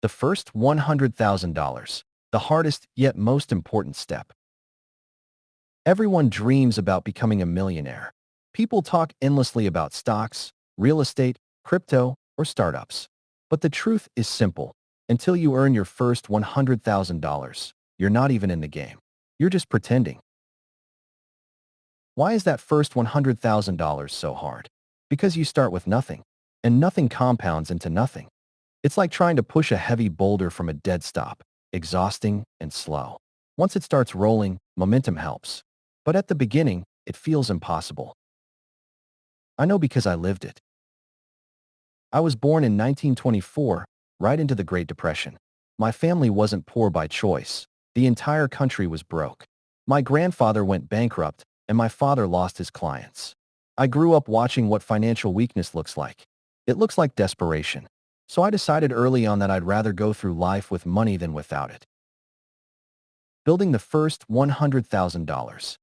The first $100,000, the hardest yet most important step. Everyone dreams about becoming a millionaire. People talk endlessly about stocks, real estate, crypto, or startups. But the truth is simple. Until you earn your first $100,000, you're not even in the game. You're just pretending. Why is that first $100,000 so hard? Because you start with nothing, and nothing compounds into nothing. It's like trying to push a heavy boulder from a dead stop, exhausting and slow. Once it starts rolling, momentum helps. But at the beginning, it feels impossible. I know because I lived it. I was born in 1924, right into the Great Depression. My family wasn't poor by choice. The entire country was broke. My grandfather went bankrupt, and my father lost his clients. I grew up watching what financial weakness looks like. It looks like desperation. So I decided early on that I'd rather go through life with money than without it. Building the first $100,000.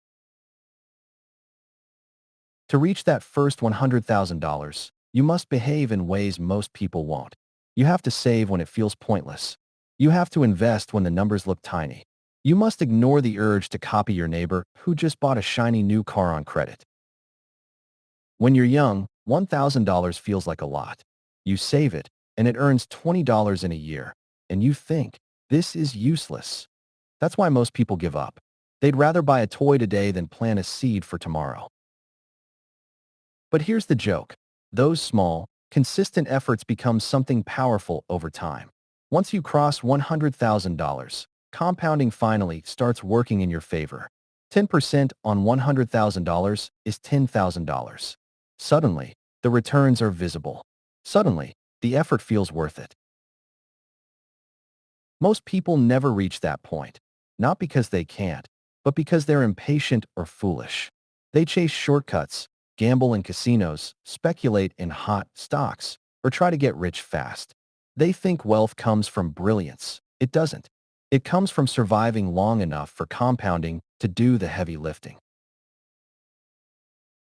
To reach that first $100,000, you must behave in ways most people won't. You have to save when it feels pointless. You have to invest when the numbers look tiny. You must ignore the urge to copy your neighbor who just bought a shiny new car on credit. When you're young, $1,000 feels like a lot. You save it, and it earns $20 in a year, and you think, this is useless. That's why most people give up. They'd rather buy a toy today than plant a seed for tomorrow. But here's the joke. Those small, consistent efforts become something powerful over time. Once you cross $100,000, compounding finally starts working in your favor. 10% on $100,000 is $10,000. Suddenly, the returns are visible. Suddenly, the effort feels worth it. Most people never reach that point, not because they can't, but because they're impatient or foolish. They chase shortcuts, gamble in casinos, speculate in hot stocks, or try to get rich fast. They think wealth comes from brilliance. It doesn't. It comes from surviving long enough for compounding to do the heavy lifting.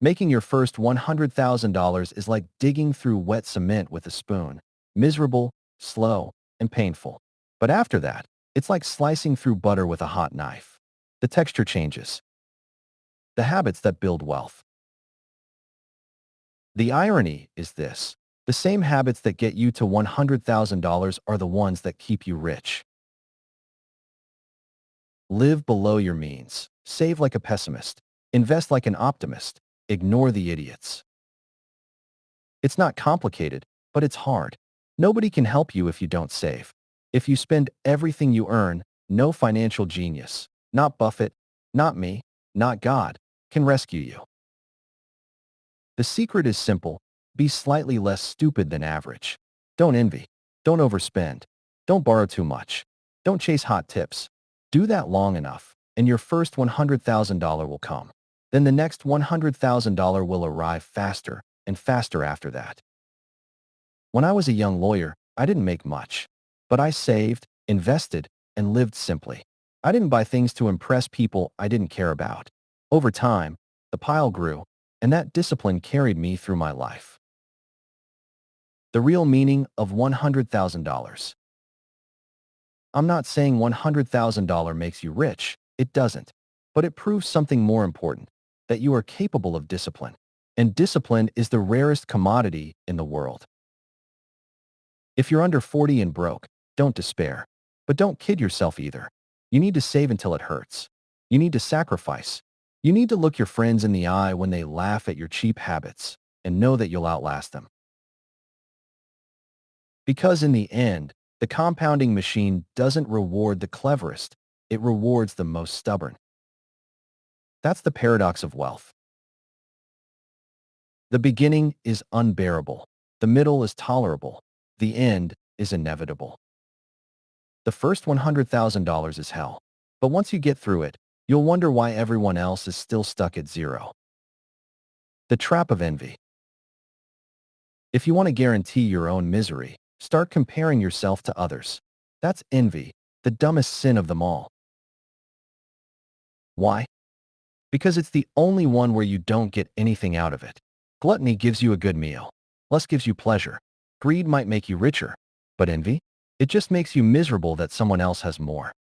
Making your first $100,000 is like digging through wet cement with a spoon. Miserable, slow, and painful. But after that, it's like slicing through butter with a hot knife. The texture changes. The habits that build wealth. The irony is this. The same habits that get you to $100,000 are the ones that keep you rich. Live below your means. Save like a pessimist. Invest like an optimist. Ignore the idiots. It's not complicated, but it's hard. Nobody can help you if you don't save. If you spend everything you earn, no financial genius, not Buffett, not me, not God, can rescue you. The secret is simple. Be slightly less stupid than average. Don't envy. Don't overspend. Don't borrow too much. Don't chase hot tips. Do that long enough, and your first $100,000 will come. Then the next $100,000 will arrive faster and faster after that. When I was a young lawyer, I didn't make much. But I saved, invested, and lived simply. I didn't buy things to impress people I didn't care about. Over time, the pile grew, and that discipline carried me through my life. The real meaning of $100,000. I'm not saying $100,000 makes you rich. It doesn't. But it proves something more important, that you are capable of discipline. And discipline is the rarest commodity in the world. If you're under 40 and broke, don't despair. But don't kid yourself either. You need to save until it hurts. You need to sacrifice. You need to look your friends in the eye when they laugh at your cheap habits and know that you'll outlast them. Because in the end, the compounding machine doesn't reward the cleverest. It rewards the most stubborn. That's the paradox of wealth. The beginning is unbearable. The middle is tolerable. The end is inevitable. The first $100,000 is hell. But once you get through it, you'll wonder why everyone else is still stuck at zero. The trap of envy. If you want to guarantee your own misery, start comparing yourself to others. That's envy, the dumbest sin of them all. Why? Because it's the only one where you don't get anything out of it. Gluttony gives you a good meal. Lust gives you pleasure. Greed might make you richer. But envy? It just makes you miserable that someone else has more.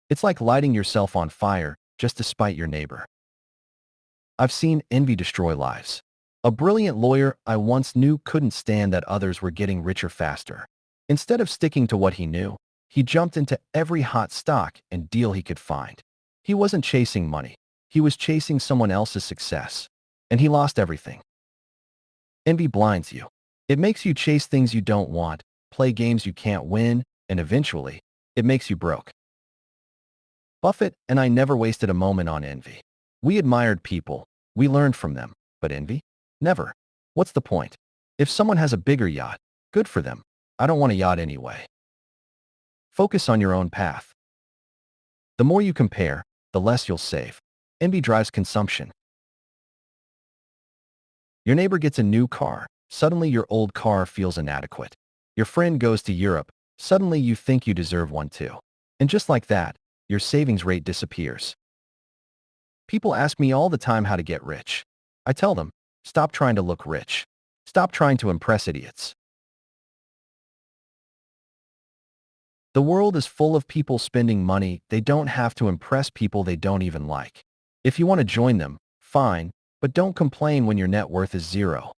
It's like lighting yourself on fire just to spite your neighbor. I've seen envy destroy lives. A brilliant lawyer I once knew couldn't stand that others were getting richer faster. Instead of sticking to what he knew, he jumped into every hot stock and deal he could find. He wasn't chasing money. He was chasing someone else's success. And he lost everything. Envy blinds you. It makes you chase things you don't want, play games you can't win, and eventually, it makes you broke. Buffett and I never wasted a moment on envy. We admired people. We learned from them. But envy? Never. What's the point? If someone has a bigger yacht, good for them. I don't want a yacht anyway. Focus on your own path. The more you compare, the less you'll save. Envy drives consumption. Your neighbor gets a new car. Suddenly your old car feels inadequate. Your friend goes to Europe. Suddenly you think you deserve one too. And just like that, your savings rate disappears. People ask me all the time how to get rich. I tell them, stop trying to look rich. Stop trying to impress idiots. The world is full of people spending money they don't have to impress people they don't even like. If you want to join them, fine, but don't complain when your net worth is zero.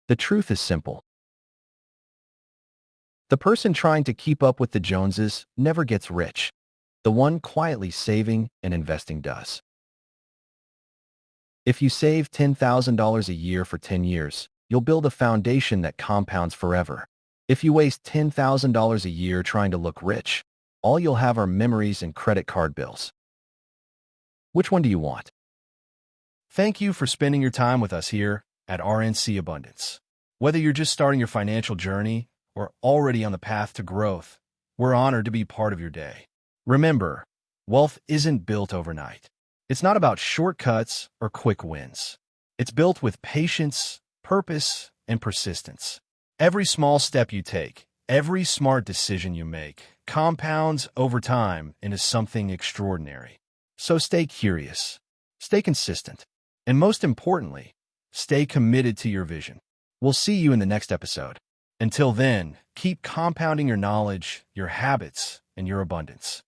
The truth is simple. The person trying to keep up with the Joneses never gets rich. The one quietly saving and investing does. If you save $10,000 a year for 10 years, you'll build a foundation that compounds forever. If you waste $10,000 a year trying to look rich, all you'll have are memories and credit card bills. Which one do you want? Thank you for spending your time with us here at RNC Abundance. Whether you're just starting your financial journey or already on the path to growth, we're honored to be part of your day. Remember, wealth isn't built overnight. It's not about shortcuts or quick wins. It's built with patience, purpose, and persistence. Every small step you take, every smart decision you make, compounds over time into something extraordinary. So stay curious, stay consistent, and most importantly, stay committed to your vision. We'll see you in the next episode. Until then, keep compounding your knowledge, your habits, and your abundance.